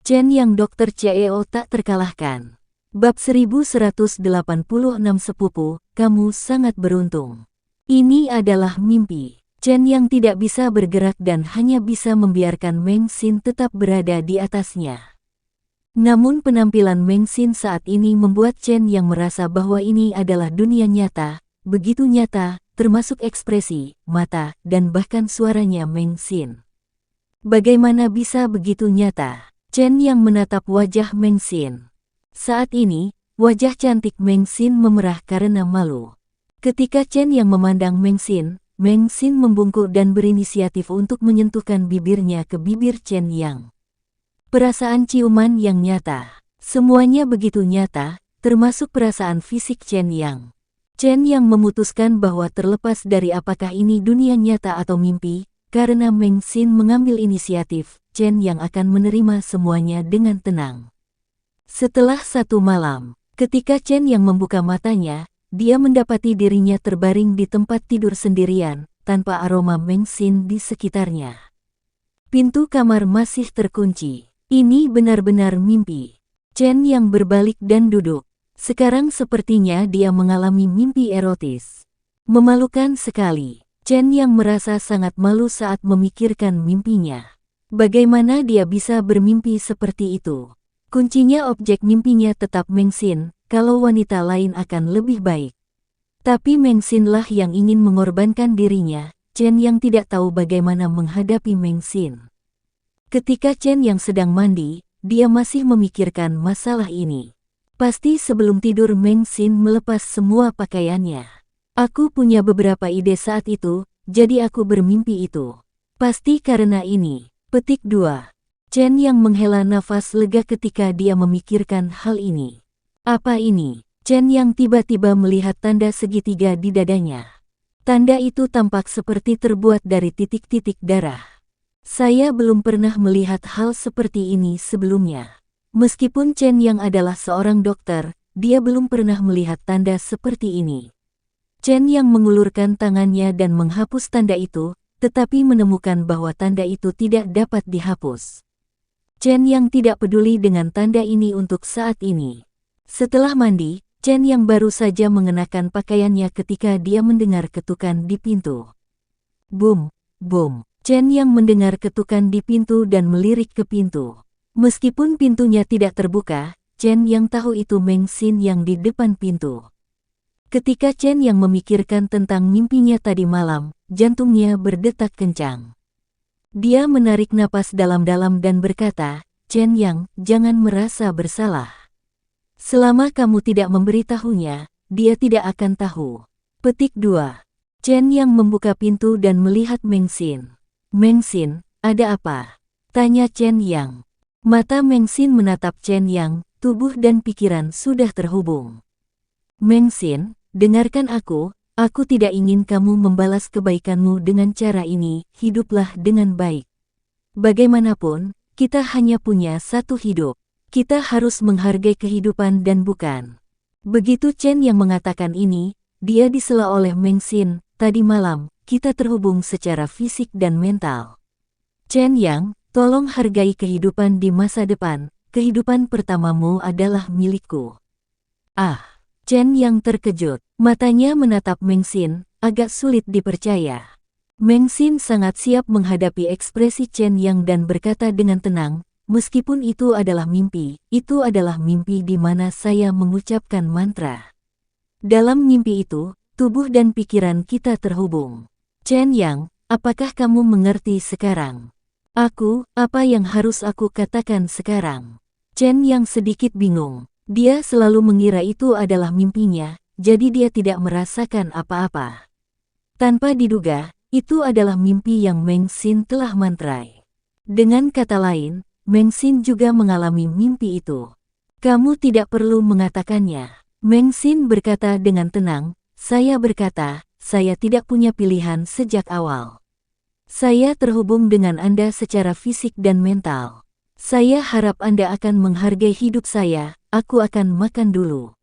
Chen Yang Dokter CEO tak terkalahkan. Bab 1186 Sepupu, kamu sangat beruntung. Ini adalah mimpi. Chen Yang tidak bisa bergerak dan hanya bisa membiarkan Meng Xin tetap berada di atasnya. Namun penampilan Meng Xin saat ini membuat Chen Yang merasa bahwa ini adalah dunia nyata, begitu nyata, termasuk ekspresi, mata, dan bahkan suaranya Meng Xin. Bagaimana bisa begitu nyata? Chen Yang menatap wajah Meng Xin. Saat ini, wajah cantik Meng Xin memerah karena malu. Ketika Chen Yang memandang Meng Xin membungkuk dan berinisiatif untuk menyentuhkan bibirnya ke bibir Chen Yang. Perasaan ciuman yang nyata. Semuanya begitu nyata, termasuk perasaan fisik Chen Yang. Chen Yang memutuskan bahwa terlepas dari apakah ini dunia nyata atau mimpi, karena Meng Xin mengambil inisiatif, Chen Yang akan menerima semuanya dengan tenang. Setelah satu malam, ketika Chen Yang membuka matanya, dia mendapati dirinya terbaring di tempat tidur sendirian, tanpa aroma Meng Xin di sekitarnya. Pintu kamar masih terkunci. Ini benar-benar mimpi. Chen Yang berbalik dan duduk. Sekarang sepertinya dia mengalami mimpi erotis. Memalukan sekali. Chen Yang merasa sangat malu saat memikirkan mimpinya. Bagaimana dia bisa bermimpi seperti itu? Kuncinya objek mimpinya tetap Meng Xin, kalau wanita lain akan lebih baik. Tapi Meng Xin lah yang ingin mengorbankan dirinya. Chen Yang tidak tahu bagaimana menghadapi Meng Xin. Ketika Chen Yang sedang mandi, dia masih memikirkan masalah ini. Pasti sebelum tidur Meng Xin melepas semua pakaiannya. Aku punya beberapa ide saat itu, jadi aku bermimpi itu. Pasti karena ini. Petik 2. Chen Yang menghela nafas lega ketika dia memikirkan hal ini. Apa ini? Chen Yang tiba-tiba melihat tanda segitiga di dadanya. Tanda itu tampak seperti terbuat dari titik-titik darah. Saya belum pernah melihat hal seperti ini sebelumnya. Meskipun Chen Yang adalah seorang dokter, dia belum pernah melihat tanda seperti ini. Chen Yang mengulurkan tangannya dan menghapus tanda itu, tetapi menemukan bahwa tanda itu tidak dapat dihapus. Chen Yang tidak peduli dengan tanda ini untuk saat ini. Setelah mandi, Chen Yang baru saja mengenakan pakaiannya ketika dia mendengar ketukan di pintu. Boom, boom. Chen Yang mendengar ketukan di pintu dan melirik ke pintu. Meskipun pintunya tidak terbuka, Chen Yang tahu itu Meng Xin yang di depan pintu. Ketika Chen Yang memikirkan tentang mimpinya tadi malam, jantungnya berdetak kencang. Dia menarik napas dalam-dalam dan berkata, Chen Yang, jangan merasa bersalah. Selama kamu tidak memberitahunya, dia tidak akan tahu. Petik 2. Chen Yang membuka pintu dan melihat Meng Xin. Meng Xin, ada apa? Tanya Chen Yang. Mata Meng Xin menatap Chen Yang, tubuh dan pikiran sudah terhubung. Meng Xin, dengarkan aku tidak ingin kamu membalas kebaikanmu dengan cara ini, hiduplah dengan baik. Bagaimanapun, kita hanya punya satu hidup. Kita harus menghargai kehidupan dan bukan. Begitu Chen Yang mengatakan ini, dia disela oleh Meng Xin, tadi malam, kita terhubung secara fisik dan mental. Chen Yang, tolong hargai kehidupan di masa depan, kehidupan pertamamu adalah milikku. Ah! Chen Yang terkejut, matanya menatap Meng Xin, agak sulit dipercaya. Meng Xin sangat siap menghadapi ekspresi Chen Yang dan berkata dengan tenang, meskipun itu adalah mimpi di mana saya mengucapkan mantra. Dalam mimpi itu, tubuh dan pikiran kita terhubung. Chen Yang, apakah kamu mengerti sekarang? Apa yang harus aku katakan sekarang? Chen Yang sedikit bingung. Dia selalu mengira itu adalah mimpinya, jadi dia tidak merasakan apa-apa. Tanpa diduga, itu adalah mimpi yang Meng Xin telah mantrai. Dengan kata lain, Meng Xin juga mengalami mimpi itu. Kamu tidak perlu mengatakannya. Meng Xin berkata dengan tenang, saya berkata, saya tidak punya pilihan sejak awal. Saya terhubung dengan Anda secara fisik dan mental. Saya harap Anda akan menghargai hidup saya, aku akan makan dulu.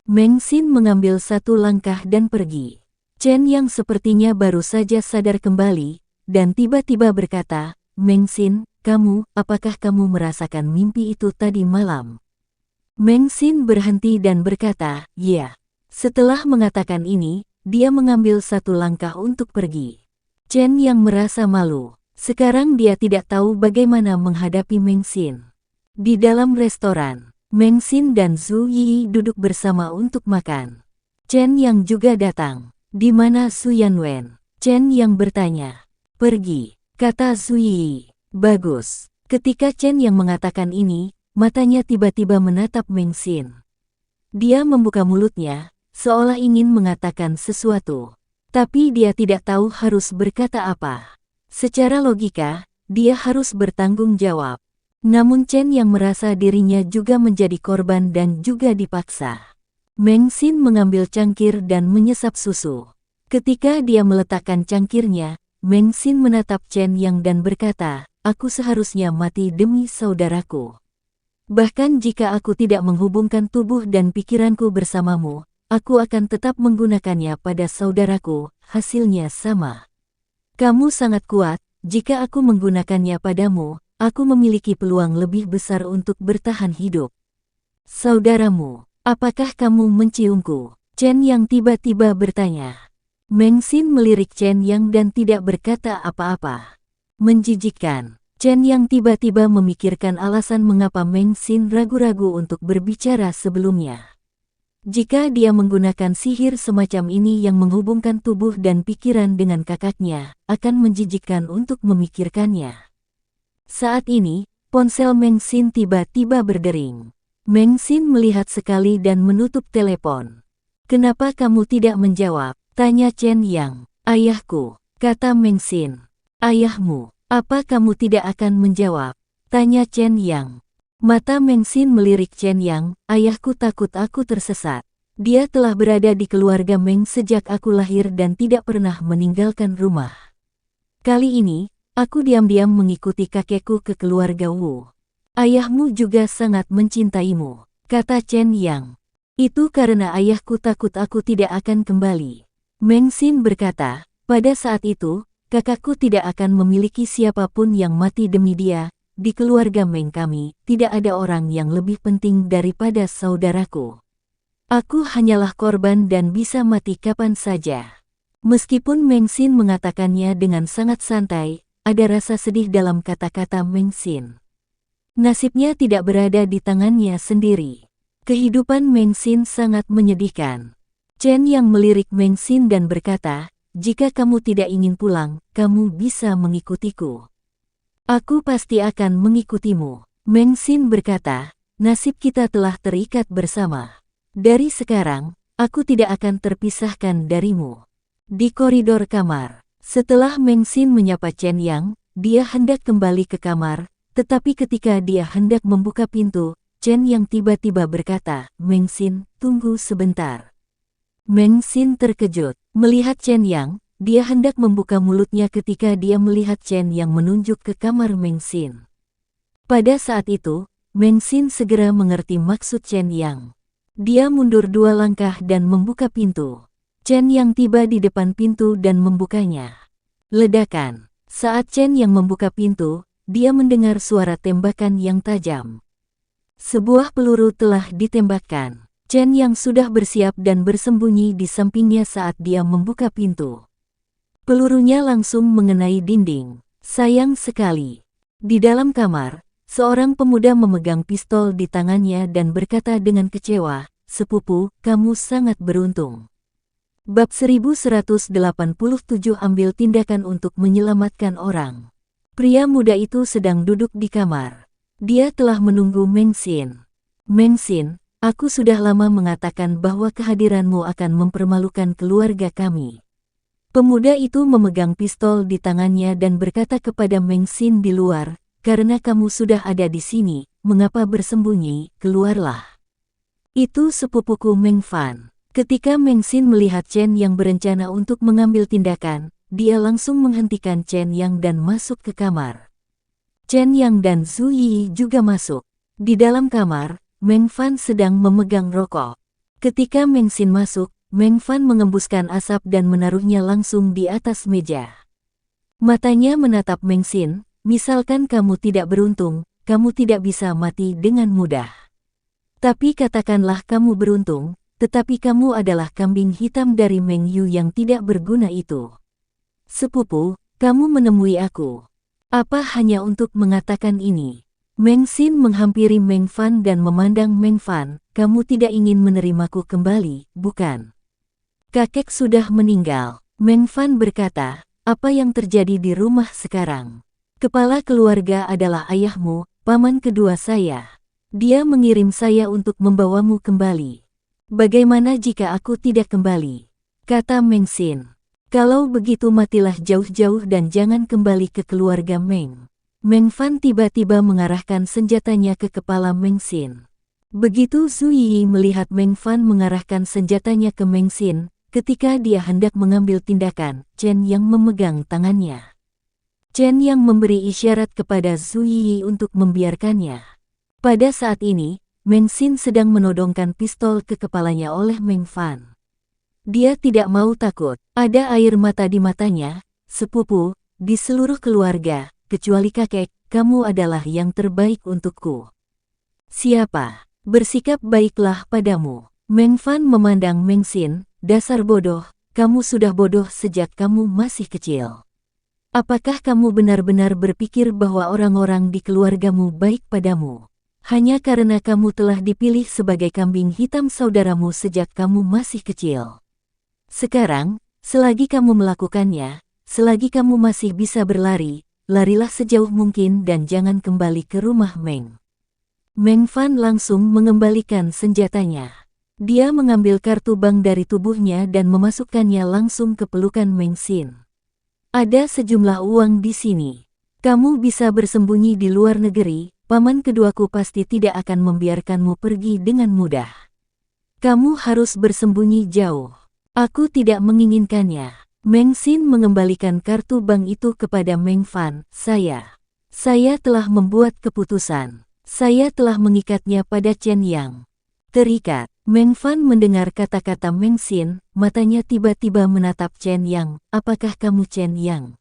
Meng Xin mengambil satu langkah dan pergi. Chen Yang sepertinya baru saja sadar kembali, dan tiba-tiba berkata, Meng Xin, apakah kamu merasakan mimpi itu tadi malam?" Meng Xin berhenti dan berkata, "Ya." Setelah mengatakan ini, dia mengambil satu langkah untuk pergi. Chen yang merasa malu. Sekarang dia tidak tahu bagaimana menghadapi Meng Xin. Di dalam restoran, Meng Xin dan Zhu Yi duduk bersama untuk makan. Chen yang juga datang. "Di mana Su Yanwen?" Chen yang bertanya. "Pergi," kata Zhu Yi. "Bagus." Ketika Chen yang mengatakan ini, matanya tiba-tiba menatap Meng Xin. Dia membuka mulutnya, seolah ingin mengatakan sesuatu. Tapi dia tidak tahu harus berkata apa. Secara logika, dia harus bertanggung jawab. Namun Chen yang merasa dirinya juga menjadi korban dan juga dipaksa. Meng Xin mengambil cangkir dan menyesap susu. Ketika dia meletakkan cangkirnya, Meng Xin menatap Chen yang dan berkata, "Aku seharusnya mati demi saudaraku. Bahkan jika aku tidak menghubungkan tubuh dan pikiranku bersamamu, aku akan tetap menggunakannya pada saudaraku, hasilnya sama. Kamu sangat kuat, jika aku menggunakannya padamu, aku memiliki peluang lebih besar untuk bertahan hidup. Saudaramu, apakah kamu menciumku?" Chen yang tiba-tiba bertanya. Meng Xin melirik Chen yang dan tidak berkata apa-apa. Menjijikkan. Chen yang tiba-tiba memikirkan alasan mengapa Meng Xin ragu-ragu untuk berbicara sebelumnya. Jika dia menggunakan sihir semacam ini yang menghubungkan tubuh dan pikiran dengan kakaknya, akan menjijikkan untuk memikirkannya. Saat ini, ponsel Meng Xin tiba-tiba berdering. Meng Xin melihat sekali dan menutup telepon. "Kenapa kamu tidak menjawab?" tanya Chen Yang. "Ayahku," kata Meng Xin. "Ayahmu? Apa kamu tidak akan menjawab?" tanya Chen Yang. Mata Meng Xin melirik Chen Yang. "Ayahku takut aku tersesat. Dia telah berada di keluarga Meng sejak aku lahir dan tidak pernah meninggalkan rumah. Kali ini, aku diam-diam mengikuti kakekku ke keluarga Wu. Ayahmu juga sangat mencintaimu," kata Chen Yang. "Itu karena ayahku takut aku tidak akan kembali." Meng Xin berkata, "Pada saat itu, kakakku tidak akan memiliki siapapun yang mati demi dia. Di keluarga Meng kami, tidak ada orang yang lebih penting daripada saudaraku. Aku hanyalah korban dan bisa mati kapan saja." Meskipun Meng Xin mengatakannya dengan sangat santai, ada rasa sedih dalam kata-kata Meng Xin. Nasibnya tidak berada di tangannya sendiri. Kehidupan Meng Xin sangat menyedihkan. Chen yang melirik Meng Xin dan berkata, "Jika kamu tidak ingin pulang, kamu bisa mengikutiku. Aku pasti akan mengikutimu." Meng Xin berkata, "Nasib kita telah terikat bersama. Dari sekarang, aku tidak akan terpisahkan darimu." Di koridor kamar, setelah Meng Xin menyapa Chen Yang, dia hendak kembali ke kamar, tetapi ketika dia hendak membuka pintu, Chen Yang tiba-tiba berkata, "Meng Xin, tunggu sebentar." Meng Xin terkejut. Melihat Chen Yang, dia hendak membuka mulutnya ketika dia melihat Chen Yang menunjuk ke kamar Meng Xin. Pada saat itu, Meng Xin segera mengerti maksud Chen Yang. Dia mundur 2 langkah dan membuka pintu. Chen Yang tiba di depan pintu dan membukanya. Ledakan. Saat Chen Yang membuka pintu, dia mendengar suara tembakan yang tajam. Sebuah peluru telah ditembakkan. Chen yang sudah bersiap dan bersembunyi di sampingnya saat dia membuka pintu. Pelurunya langsung mengenai dinding. Sayang sekali. Di dalam kamar, seorang pemuda memegang pistol di tangannya dan berkata dengan kecewa, "Sepupu, kamu sangat beruntung." Bab 1187 ambil tindakan untuk menyelamatkan orang. Pria muda itu sedang duduk di kamar. Dia telah menunggu Meng Xin. "Meng Xin, aku sudah lama mengatakan bahwa kehadiranmu akan mempermalukan keluarga kami." Pemuda itu memegang pistol di tangannya dan berkata kepada Meng Xin di luar, "Karena kamu sudah ada di sini, mengapa bersembunyi? Keluarlah." "Itu sepupuku Meng Fan." Ketika Meng Xin melihat Chen yang berencana untuk mengambil tindakan, dia langsung menghentikan Chen Yang dan masuk ke kamar. Chen Yang dan Zhu Yi juga masuk. Di dalam kamar, Meng Fan sedang memegang rokok. Ketika Meng Xin masuk, Meng Fan mengembuskan asap dan menaruhnya langsung di atas meja. Matanya menatap Meng Xin, misalkan kamu tidak beruntung, kamu tidak bisa mati dengan mudah. Tapi katakanlah kamu beruntung, tetapi kamu adalah kambing hitam dari Meng Yu yang tidak berguna itu. Sepupu, kamu menemui aku. Apa hanya untuk mengatakan ini? Meng Xin menghampiri Meng Fan dan memandang Meng Fan, kamu tidak ingin menerimaku kembali, bukan? Kakek sudah meninggal. Meng Fan berkata, apa yang terjadi di rumah sekarang? Kepala keluarga adalah ayahmu, paman kedua saya. Dia mengirim saya untuk membawamu kembali. Bagaimana jika aku tidak kembali? Kata Meng Xin. Kalau begitu matilah jauh-jauh dan jangan kembali ke keluarga Meng. Meng Fan tiba-tiba mengarahkan senjatanya ke kepala Meng Xin. Begitu Zhu Yi melihat Meng Fan mengarahkan senjatanya ke Meng Xin, ketika dia hendak mengambil tindakan, Chen Yang memegang tangannya. Chen Yang memberi isyarat kepada Zhu Yi untuk membiarkannya. Pada saat ini, Meng Xin sedang menodongkan pistol ke kepalanya oleh Meng Fan. Dia tidak mau takut, ada air mata di matanya. Sepupu, di seluruh keluarga, kecuali kakek, kamu adalah yang terbaik untukku. Siapa? Bersikap baiklah padamu. Meng Fan memandang Meng Xin, dasar bodoh, kamu sudah bodoh sejak kamu masih kecil. Apakah kamu benar-benar berpikir bahwa orang-orang di keluargamu baik padamu? Hanya karena kamu telah dipilih sebagai kambing hitam saudaramu sejak kamu masih kecil. Sekarang, selagi kamu melakukannya, selagi kamu masih bisa berlari, larilah sejauh mungkin dan jangan kembali ke rumah Meng. Meng Fan langsung mengembalikan senjatanya. Dia mengambil kartu bank dari tubuhnya dan memasukkannya langsung ke pelukan Meng Xin. Ada sejumlah uang di sini. Kamu bisa bersembunyi di luar negeri, paman keduaku pasti tidak akan membiarkanmu pergi dengan mudah. Kamu harus bersembunyi jauh. Aku tidak menginginkannya. Meng Xin mengembalikan kartu bank itu kepada Meng Fan. Saya telah membuat keputusan. Saya telah mengikatnya pada Chen Yang. Terikat. Meng Fan mendengar kata-kata Meng Xin, matanya tiba-tiba menatap Chen Yang. Apakah kamu Chen Yang?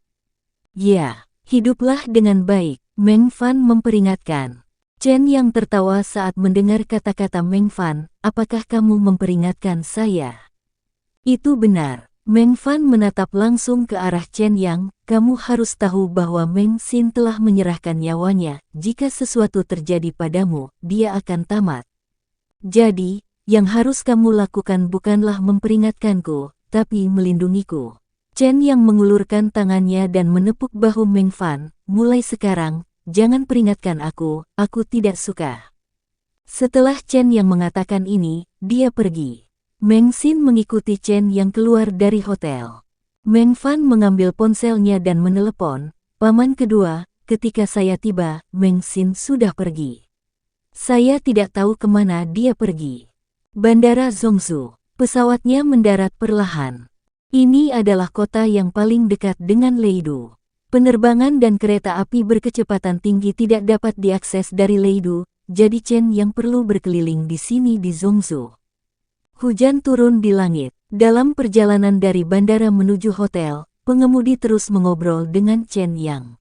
Ya, hiduplah dengan baik, Meng Fan memperingatkan. Chen Yang tertawa saat mendengar kata-kata Meng Fan, apakah kamu memperingatkan saya? Itu benar. Meng Fan menatap langsung ke arah Chen Yang, kamu harus tahu bahwa Meng Xin telah menyerahkan nyawanya, jika sesuatu terjadi padamu, dia akan tamat. Jadi, yang harus kamu lakukan bukanlah memperingatkanku, tapi melindungiku. Chen Yang mengulurkan tangannya dan menepuk bahu Meng Fan, mulai sekarang, jangan peringatkan aku tidak suka. Setelah Chen Yang mengatakan ini, dia pergi. Meng Xin mengikuti Chen Yang keluar dari hotel. Meng Fan mengambil ponselnya dan menelepon, paman kedua, ketika saya tiba, Meng Xin sudah pergi. Saya tidak tahu kemana dia pergi. Bandara Zhongzhou, pesawatnya mendarat perlahan. Ini adalah kota yang paling dekat dengan Leidu. Penerbangan dan kereta api berkecepatan tinggi tidak dapat diakses dari Leidu, jadi Chen Yang perlu berkeliling di sini di Zhongzhou. Hujan turun di langit. Dalam perjalanan dari bandara menuju hotel, pengemudi terus mengobrol dengan Chen Yang.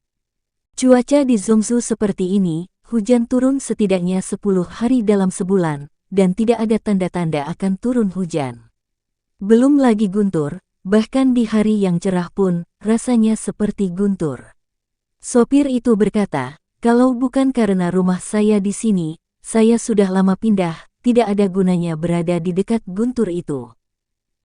Cuaca di Zhongzhou seperti ini, hujan turun setidaknya 10 hari dalam sebulan, dan tidak ada tanda-tanda akan turun hujan. Belum lagi guntur, bahkan di hari yang cerah pun, rasanya seperti guntur. Sopir itu berkata, kalau bukan karena rumah saya di sini, saya sudah lama pindah, tidak ada gunanya berada di dekat guntur itu.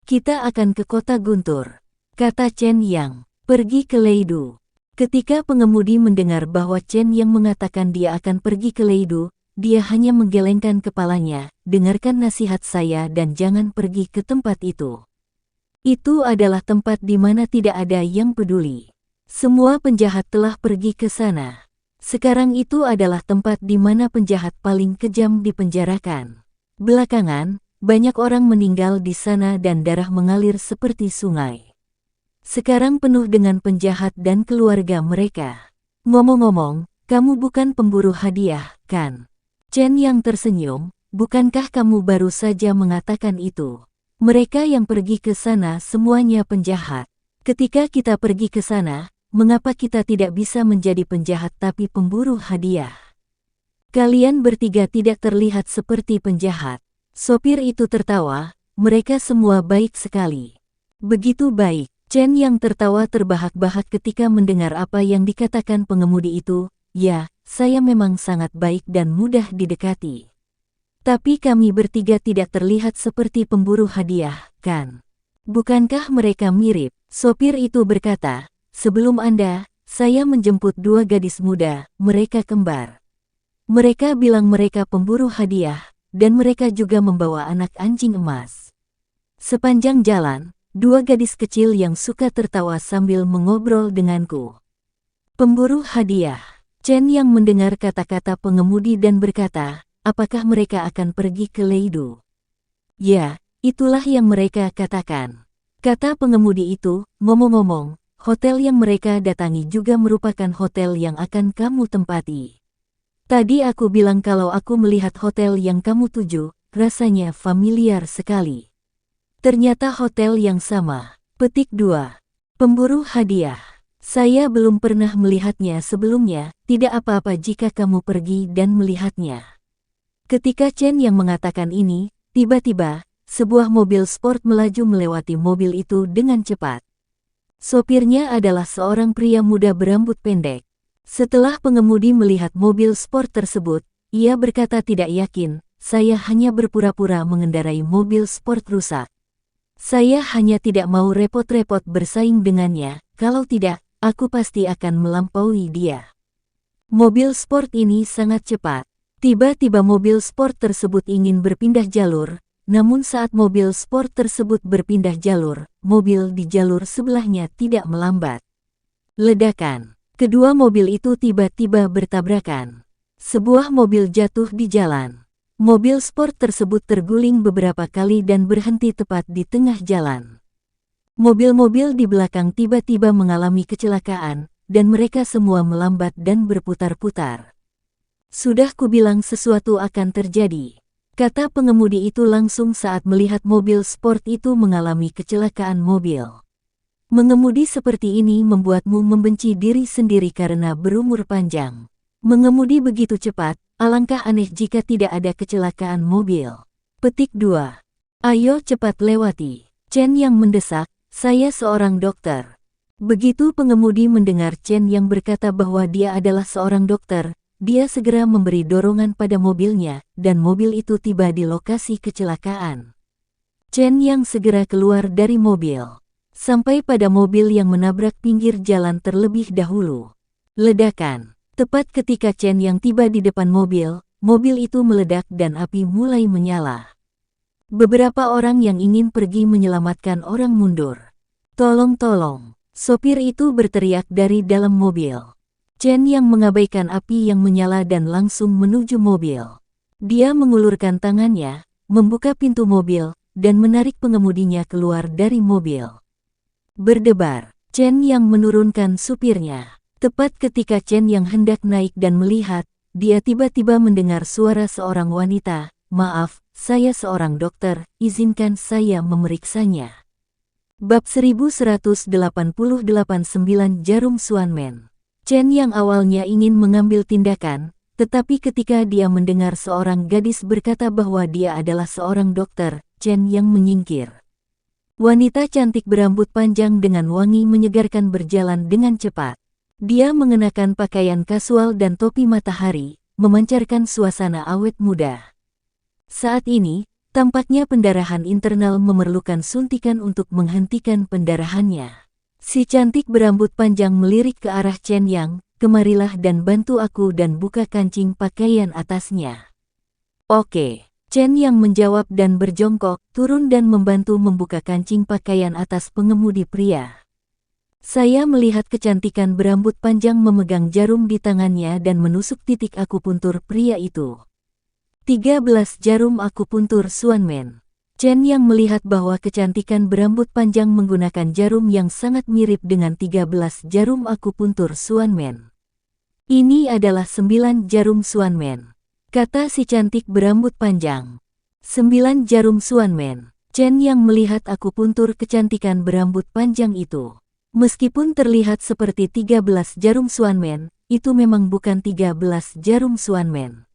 Kita akan ke kota guntur, kata Chen Yang, pergi ke Leidu. Ketika pengemudi mendengar bahwa Chen Yang mengatakan dia akan pergi ke Leidu, dia hanya menggelengkan kepalanya, dengarkan nasihat saya dan jangan pergi ke tempat itu. Itu adalah tempat di mana tidak ada yang peduli. Semua penjahat telah pergi ke sana. Sekarang itu adalah tempat di mana penjahat paling kejam dipenjarakan. Belakangan, banyak orang meninggal di sana dan darah mengalir seperti sungai. Sekarang penuh dengan penjahat dan keluarga mereka. Ngomong-ngomong, kamu bukan pemburu hadiah, kan? Chen Yang tersenyum, bukankah kamu baru saja mengatakan itu? Mereka yang pergi ke sana semuanya penjahat. Ketika kita pergi ke sana, mengapa kita tidak bisa menjadi penjahat tapi pemburu hadiah? Kalian bertiga tidak terlihat seperti penjahat. Sopir itu tertawa, mereka semua baik sekali. Begitu baik. Chen yang tertawa terbahak-bahak ketika mendengar apa yang dikatakan pengemudi itu. Ya, saya memang sangat baik dan mudah didekati. Tapi kami bertiga tidak terlihat seperti pemburu hadiah, kan? Bukankah mereka mirip? Sopir itu berkata, sebelum Anda, saya menjemput dua gadis muda, mereka kembar. Mereka bilang mereka pemburu hadiah, dan mereka juga membawa anak anjing emas. Sepanjang jalan, dua gadis kecil yang suka tertawa sambil mengobrol denganku. Pemburu hadiah. Chen yang mendengar kata-kata pengemudi dan berkata, apakah mereka akan pergi ke Leidu? Ya, itulah yang mereka katakan. Kata pengemudi itu, ngomong-ngomong, hotel yang mereka datangi juga merupakan hotel yang akan kamu tempati. Tadi aku bilang kalau aku melihat hotel yang kamu tuju, rasanya familiar sekali. Ternyata hotel yang sama. Petik 2. Pemburu hadiah. Saya belum pernah melihatnya sebelumnya, tidak apa-apa jika kamu pergi dan melihatnya. Ketika Chen yang mengatakan ini, tiba-tiba, sebuah mobil sport melaju melewati mobil itu dengan cepat. Sopirnya adalah seorang pria muda berambut pendek. Setelah pengemudi melihat mobil sport tersebut, ia berkata tidak yakin, saya hanya berpura-pura mengendarai mobil sport rusak. Saya hanya tidak mau repot-repot bersaing dengannya, kalau tidak, aku pasti akan melampaui dia. Mobil sport ini sangat cepat. Tiba-tiba mobil sport tersebut ingin berpindah jalur, namun saat mobil sport tersebut berpindah jalur, mobil di jalur sebelahnya tidak melambat. Ledakan. Kedua mobil itu tiba-tiba bertabrakan. Sebuah mobil jatuh di jalan. Mobil sport tersebut terguling beberapa kali dan berhenti tepat di tengah jalan. Mobil-mobil di belakang tiba-tiba mengalami kecelakaan, dan mereka semua melambat dan berputar-putar. Sudah kubilang sesuatu akan terjadi, kata pengemudi itu langsung saat melihat mobil sport itu mengalami kecelakaan mobil. Mengemudi seperti ini membuatmu membenci diri sendiri karena berumur panjang. Mengemudi begitu cepat, alangkah aneh jika tidak ada kecelakaan mobil. Petik 2. Ayo cepat lewati. Chen yang mendesak, saya seorang dokter. Begitu pengemudi mendengar Chen yang berkata bahwa dia adalah seorang dokter, dia segera memberi dorongan pada mobilnya, dan mobil itu tiba di lokasi kecelakaan. Chen yang segera keluar dari mobil, sampai pada mobil yang menabrak pinggir jalan terlebih dahulu. Ledakan. Tepat ketika Chen yang tiba di depan mobil, mobil itu meledak dan api mulai menyala. Beberapa orang yang ingin pergi menyelamatkan orang mundur. Tolong, tolong. Sopir itu berteriak dari dalam mobil. Chen yang mengabaikan api yang menyala dan langsung menuju mobil. Dia mengulurkan tangannya, membuka pintu mobil, dan menarik pengemudinya keluar dari mobil. Berdebar, Chen yang menurunkan supirnya. Tepat ketika Chen yang hendak naik dan melihat, dia tiba-tiba mendengar suara seorang wanita, "Maaf, saya seorang dokter, izinkan saya memeriksanya." Bab 1188-9 Jarum Xuanmen. Chen yang awalnya ingin mengambil tindakan, tetapi ketika dia mendengar seorang gadis berkata bahwa dia adalah seorang dokter, Chen yang menyingkir. Wanita cantik berambut panjang dengan wangi menyegarkan berjalan dengan cepat. Dia mengenakan pakaian kasual dan topi matahari, memancarkan suasana awet muda. Saat ini, tampaknya pendarahan internal memerlukan suntikan untuk menghentikan pendarahannya. Si cantik berambut panjang melirik ke arah Chen Yang, "Kemarilah dan bantu aku dan buka kancing pakaian atasnya." "Oke." Chen Yang menjawab dan berjongkok, turun dan membantu membuka kancing pakaian atas pengemudi pria. Saya melihat kecantikan berambut panjang memegang jarum di tangannya dan menusuk titik akupuntur pria itu. 13 jarum akupuntur Xuanmen. Chen yang melihat bahwa kecantikan berambut panjang menggunakan jarum yang sangat mirip dengan 13 jarum akupuntur Xuanmen. "Ini adalah 9 jarum Xuanmen," kata si cantik berambut panjang. 9 jarum Xuanmen. Chen yang melihat akupuntur kecantikan berambut panjang itu. Meskipun terlihat seperti 13 jarum Xuanmen, itu memang bukan 13 jarum Xuanmen.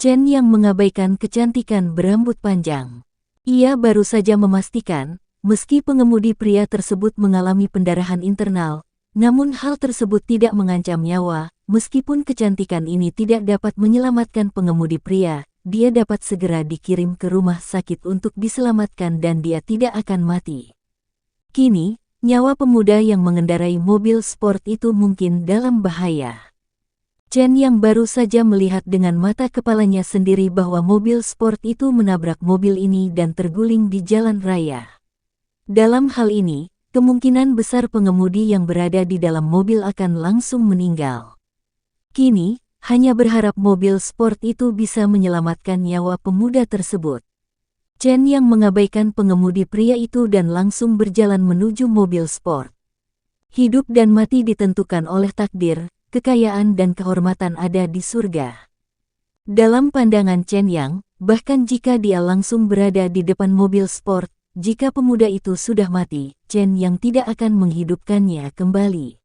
Chen yang mengabaikan kecantikan berambut panjang. Ia baru saja memastikan, meski pengemudi pria tersebut mengalami pendarahan internal, namun hal tersebut tidak mengancam nyawa. Meskipun kecantikan ini tidak dapat menyelamatkan pengemudi pria, dia dapat segera dikirim ke rumah sakit untuk diselamatkan dan dia tidak akan mati. Kini, nyawa pemuda yang mengendarai mobil sport itu mungkin dalam bahaya. Chen yang baru saja melihat dengan mata kepalanya sendiri bahwa mobil sport itu menabrak mobil ini dan terguling di jalan raya. Dalam hal ini, kemungkinan besar pengemudi yang berada di dalam mobil akan langsung meninggal. Kini, hanya berharap mobil sport itu bisa menyelamatkan nyawa pemuda tersebut. Chen yang mengabaikan pengemudi pria itu dan langsung berjalan menuju mobil sport. Hidup dan mati ditentukan oleh takdir, kekayaan dan kehormatan ada di surga. Dalam pandangan Chen Yang, bahkan jika dia langsung berada di depan mobil sport, jika pemuda itu sudah mati, Chen Yang tidak akan menghidupkannya kembali.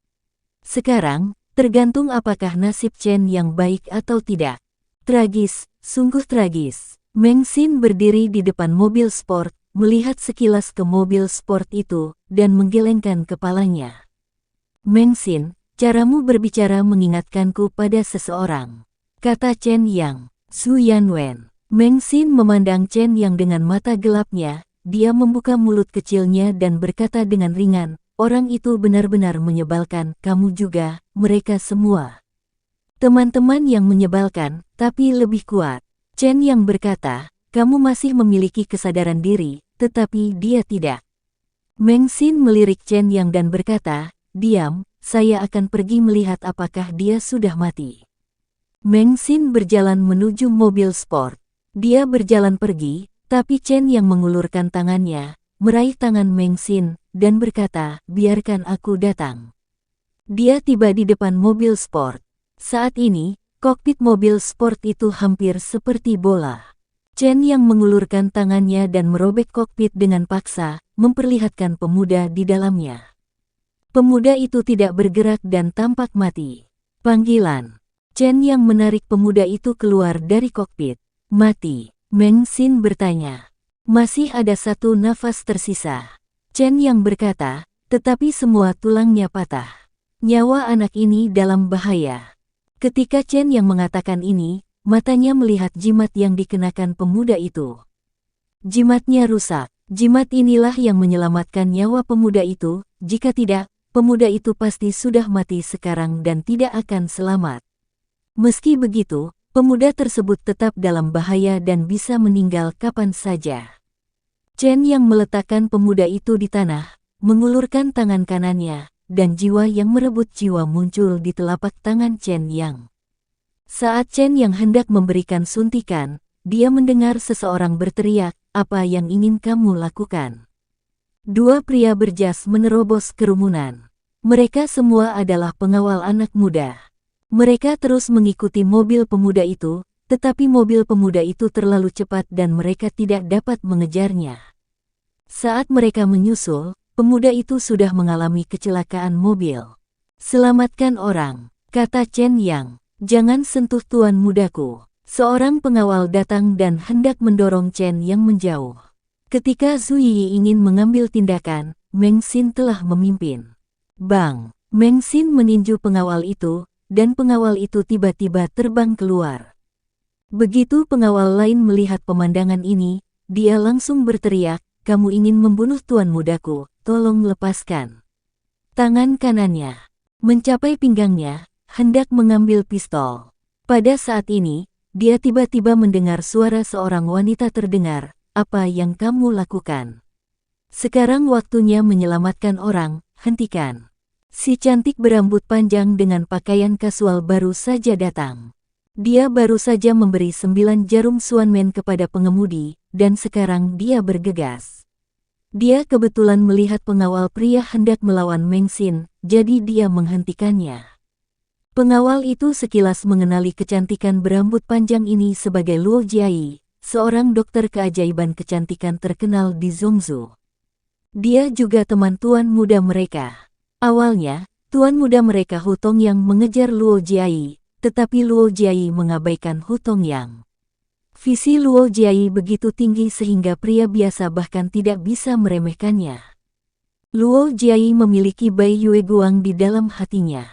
Sekarang, tergantung apakah nasib Chen yang baik atau tidak. Tragis, sungguh tragis. Meng Xin berdiri di depan mobil sport, melihat sekilas ke mobil sport itu, dan menggelengkan kepalanya. Meng Xin, caramu berbicara mengingatkanku pada seseorang, kata Chen Yang. Su Yanwen. Meng Xin memandang Chen Yang dengan mata gelapnya, dia membuka mulut kecilnya dan berkata dengan ringan, orang itu benar-benar menyebalkan, kamu juga, mereka semua. Teman-teman yang menyebalkan, tapi lebih kuat. Chen yang berkata, kamu masih memiliki kesadaran diri, tetapi dia tidak. Meng Xin melirik Chen Yang dan berkata, diam, saya akan pergi melihat apakah dia sudah mati. Meng Xin berjalan menuju mobil sport. Dia berjalan pergi, tapi Chen yang mengulurkan tangannya, meraih tangan Meng Xin, dan berkata, biarkan aku datang. Dia tiba di depan mobil sport. Saat ini, kokpit mobil sport itu hampir seperti bola. Chen yang mengulurkan tangannya dan merobek kokpit dengan paksa, memperlihatkan pemuda di dalamnya. Pemuda itu tidak bergerak dan tampak mati. Panggilan. Chen yang menarik pemuda itu keluar dari kokpit. Mati. Meng Xin bertanya. Masih ada satu nafas tersisa. Chen yang berkata, tetapi semua tulangnya patah. Nyawa anak ini dalam bahaya. Ketika Chen yang mengatakan ini, matanya melihat jimat yang dikenakan pemuda itu. Jimatnya rusak. Jimat inilah yang menyelamatkan nyawa pemuda itu, jika tidak, pemuda itu pasti sudah mati sekarang dan tidak akan selamat. Meski begitu, pemuda tersebut tetap dalam bahaya dan bisa meninggal kapan saja. Chen yang meletakkan pemuda itu di tanah, mengulurkan tangan kanannya, dan jiwa yang merebut jiwa muncul di telapak tangan Chen Yang. Saat Chen Yang hendak memberikan suntikan, dia mendengar seseorang berteriak, apa yang ingin kamu lakukan? Dua pria berjas menerobos kerumunan. Mereka semua adalah pengawal anak muda. Mereka terus mengikuti mobil pemuda itu, tetapi mobil pemuda itu terlalu cepat dan mereka tidak dapat mengejarnya. Saat mereka menyusul, pemuda itu sudah mengalami kecelakaan mobil. Selamatkan orang, kata Chen Yang. Jangan sentuh tuan mudaku. Seorang pengawal datang dan hendak mendorong Chen Yang menjauh. Ketika Zhu Yi ingin mengambil tindakan, Meng Xin telah memimpin. Bang! Meng Xin meninju pengawal itu, dan pengawal itu tiba-tiba terbang keluar. Begitu pengawal lain melihat pemandangan ini, dia langsung berteriak, kamu ingin membunuh tuan mudaku, tolong lepaskan. Tangan kanannya mencapai pinggangnya, hendak mengambil pistol. Pada saat ini, dia tiba-tiba mendengar suara seorang wanita terdengar, apa yang kamu lakukan? Sekarang waktunya menyelamatkan orang, hentikan. Si cantik berambut panjang dengan pakaian kasual baru saja datang. Dia baru saja memberi 9 jarum Xuanmen kepada pengemudi, dan sekarang dia bergegas. Dia kebetulan melihat pengawal pria hendak melawan Meng Xin, jadi dia menghentikannya. Pengawal itu sekilas mengenali kecantikan berambut panjang ini sebagai Luo Jiayi, seorang dokter keajaiban kecantikan terkenal di Zhongzhou. Dia juga teman tuan muda mereka. Awalnya, tuan muda mereka Hu Tongyang mengejar Luo Jiayi, tetapi Luo Jiayi mengabaikan Hu Tongyang. Visi Luo Jiayi begitu tinggi sehingga pria biasa bahkan tidak bisa meremehkannya. Luo Jiayi memiliki Bai Yue Guang di dalam hatinya.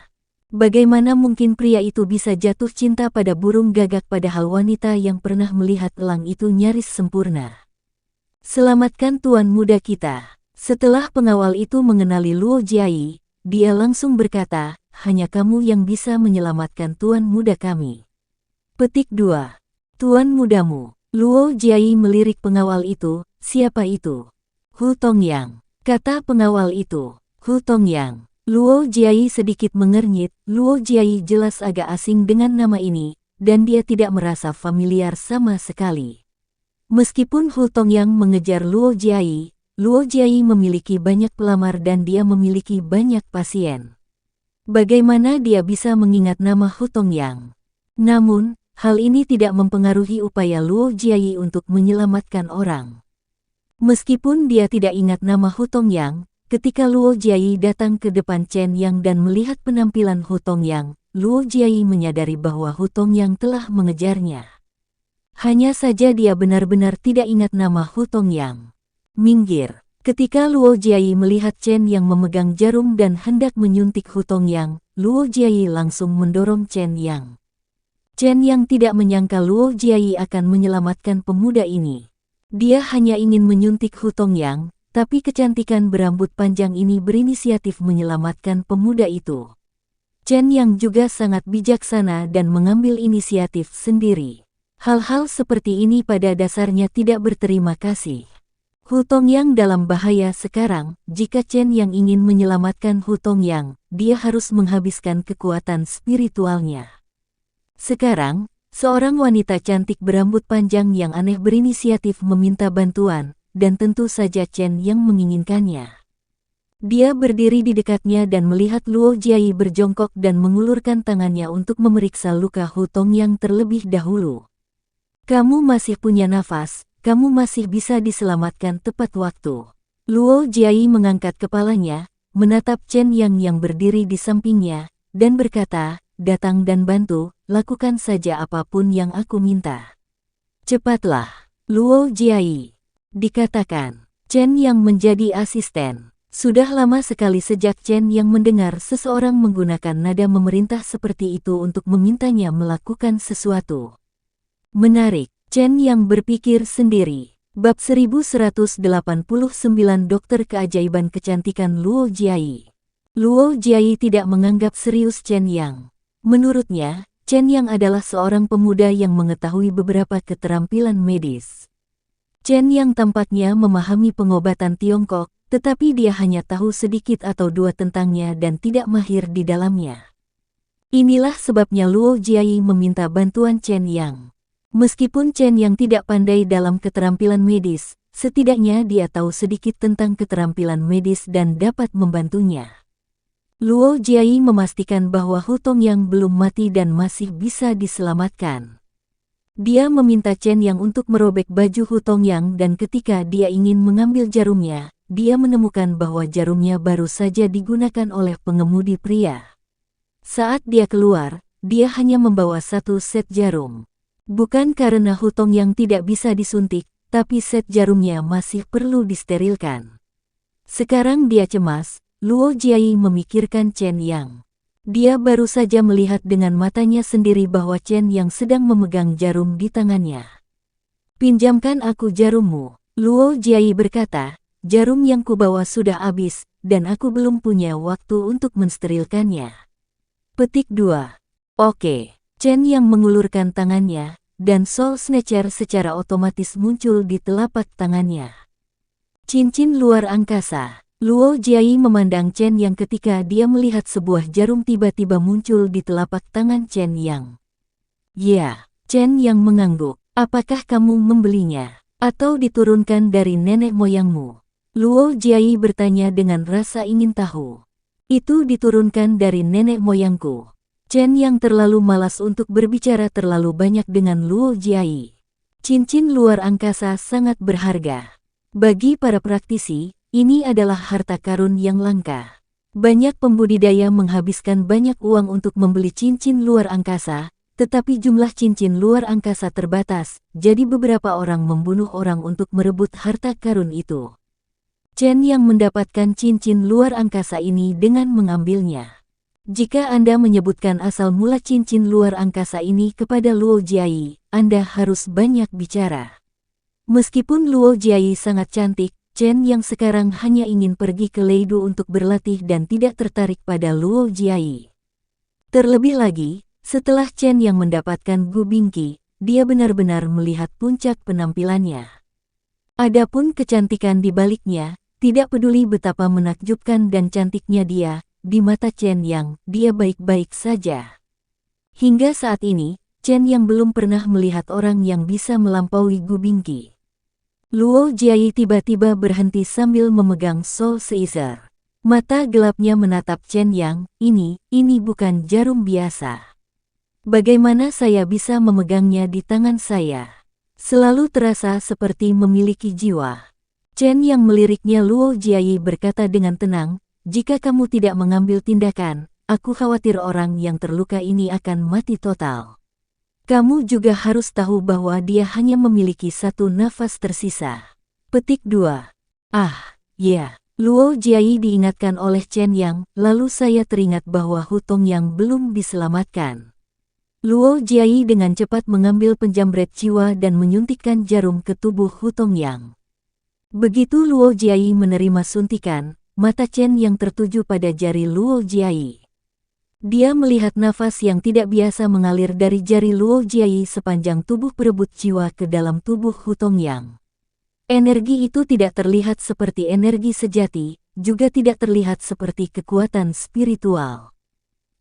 Bagaimana mungkin pria itu bisa jatuh cinta pada burung gagak padahal wanita yang pernah melihat elang itu nyaris sempurna. Selamatkan tuan muda kita. Setelah pengawal itu mengenali Luo Jiayi, dia langsung berkata, hanya kamu yang bisa menyelamatkan tuan muda kami. Petik 2. Tuan mudamu. Luo Jiayi melirik pengawal itu, siapa itu? Hu Tongyang, kata pengawal itu. Hu Tongyang. Luo Jiayi sedikit mengernyit, Luo Jiayi jelas agak asing dengan nama ini, dan dia tidak merasa familiar sama sekali. Meskipun Hu Tongyang mengejar Luo Jiayi memiliki banyak pelamar dan dia memiliki banyak pasien. Bagaimana dia bisa mengingat nama Hu Tongyang? Namun, hal ini tidak mempengaruhi upaya Luo Jiayi untuk menyelamatkan orang. Meskipun dia tidak ingat nama Hu Tongyang, ketika Luo Jiayi datang ke depan Chen Yang dan melihat penampilan Hu Tongyang, Luo Jiayi menyadari bahwa Hu Tongyang telah mengejarnya. Hanya saja dia benar-benar tidak ingat nama Hu Tongyang. Minggir. Ketika Luo Jiayi melihat Chen Yang memegang jarum dan hendak menyuntik Hu Tongyang, Luo Jiayi langsung mendorong Chen Yang. Chen Yang tidak menyangka Luo Jiayi akan menyelamatkan pemuda ini. Dia hanya ingin menyuntik Hu Tongyang, tapi kecantikan berambut panjang ini berinisiatif menyelamatkan pemuda itu. Chen Yang juga sangat bijaksana dan mengambil inisiatif sendiri. Hal-hal seperti ini pada dasarnya tidak berterima kasih. Hu Tongyang dalam bahaya sekarang. Jika Chen Yang ingin menyelamatkan Hu Tongyang, dia harus menghabiskan kekuatan spiritualnya. Sekarang, seorang wanita cantik berambut panjang yang aneh berinisiatif meminta bantuan, dan tentu saja Chen Yang menginginkannya. Dia berdiri di dekatnya dan melihat Luo Jiayi berjongkok dan mengulurkan tangannya untuk memeriksa luka Hu Tongyang terlebih dahulu. Kamu masih punya nafas, kamu masih bisa diselamatkan tepat waktu. Luo Jiayi mengangkat kepalanya, menatap Chen Yang yang berdiri di sampingnya, dan berkata, datang dan bantu, lakukan saja apapun yang aku minta. Cepatlah, Luo Jiayi. Dikatakan, Chen Yang menjadi asisten. Sudah lama sekali sejak Chen Yang mendengar seseorang menggunakan nada memerintah seperti itu untuk memintanya melakukan sesuatu. Menarik, Chen Yang berpikir sendiri. Bab 1189 Dokter Keajaiban Kecantikan Luo Jiayi. Luo Jiayi tidak menganggap serius Chen Yang. Menurutnya, Chen Yang adalah seorang pemuda yang mengetahui beberapa keterampilan medis. Chen Yang tampaknya memahami pengobatan Tiongkok, tetapi dia hanya tahu sedikit atau dua tentangnya dan tidak mahir di dalamnya. Inilah sebabnya Luo Jiayi meminta bantuan Chen Yang. Meskipun Chen Yang tidak pandai dalam keterampilan medis, setidaknya dia tahu sedikit tentang keterampilan medis dan dapat membantunya. Luo Jiayi memastikan bahwa Hu Tongyang belum mati dan masih bisa diselamatkan. Dia meminta Chen Yang untuk merobek baju Hu Tongyang dan ketika dia ingin mengambil jarumnya, dia menemukan bahwa jarumnya baru saja digunakan oleh pengemudi pria. Saat dia keluar, dia hanya membawa satu set jarum. Bukan karena Hu Tongyang tidak bisa disuntik, tapi set jarumnya masih perlu disterilkan. Sekarang dia cemas, Luo Jiayi memikirkan Chen Yang. Dia baru saja melihat dengan matanya sendiri bahwa Chen Yang sedang memegang jarum di tangannya. Pinjamkan aku jarummu, Luo Jiayi berkata, jarum yang kubawa sudah habis, dan aku belum punya waktu untuk mensterilkannya. Petik 2. Oke, Chen Yang mengulurkan tangannya, dan Soul Snatcher secara otomatis muncul di telapak tangannya. Cincin luar angkasa. Luo Jiayi memandang Chen Yang ketika dia melihat sebuah jarum tiba-tiba muncul di telapak tangan Chen Yang. Ya, Chen Yang mengangguk. Apakah kamu membelinya? Atau diturunkan dari nenek moyangmu? Luo Jiayi bertanya dengan rasa ingin tahu. Itu diturunkan dari nenek moyangku. Chen Yang terlalu malas untuk berbicara terlalu banyak dengan Luo Jiayi. Cincin luar angkasa sangat berharga. Bagi para praktisi, ini adalah harta karun yang langka. Banyak pembudidaya menghabiskan banyak uang untuk membeli cincin luar angkasa, tetapi jumlah cincin luar angkasa terbatas, jadi beberapa orang membunuh orang untuk merebut harta karun itu. Chen yang mendapatkan cincin luar angkasa ini dengan mengambilnya. Jika Anda menyebutkan asal mula cincin luar angkasa ini kepada Luo Jiayi, Anda harus banyak bicara. Meskipun Luo Jiayi sangat cantik, Chen yang sekarang hanya ingin pergi ke Leidu untuk berlatih dan tidak tertarik pada Luo Jiayi. Terlebih lagi, setelah Chen yang mendapatkan Gu Bingqi, dia benar-benar melihat puncak penampilannya. Adapun kecantikan di baliknya, tidak peduli betapa menakjubkan dan cantiknya dia, di mata Chen Yang, dia baik-baik saja. Hingga saat ini, Chen Yang belum pernah melihat orang yang bisa melampaui Gu Bingqi. Luo Jiayi tiba-tiba berhenti sambil memegang Soul Caesar. Mata gelapnya menatap Chen Yang, ini bukan jarum biasa. Bagaimana saya bisa memegangnya di tangan saya? Selalu terasa seperti memiliki jiwa. Chen Yang meliriknya. Luo Jiayi berkata dengan tenang, jika kamu tidak mengambil tindakan, aku khawatir orang yang terluka ini akan mati total. Kamu juga harus tahu bahwa dia hanya memiliki satu nafas tersisa. Petik 2. Ya. Luo Jiayi diingatkan oleh Chen Yang, lalu saya teringat bahwa Hu Tongyang belum diselamatkan. Luo Jiayi dengan cepat mengambil penjamret jiwa dan menyuntikkan jarum ke tubuh Hu Tongyang. Begitu Luo Jiayi menerima suntikan, mata Chen Yang tertuju pada jari Luo Jiayi. Dia melihat nafas yang tidak biasa mengalir dari jari Luo Jiayi sepanjang tubuh perebut jiwa ke dalam tubuh Hu Tongyang. Energi itu tidak terlihat seperti energi sejati, juga tidak terlihat seperti kekuatan spiritual.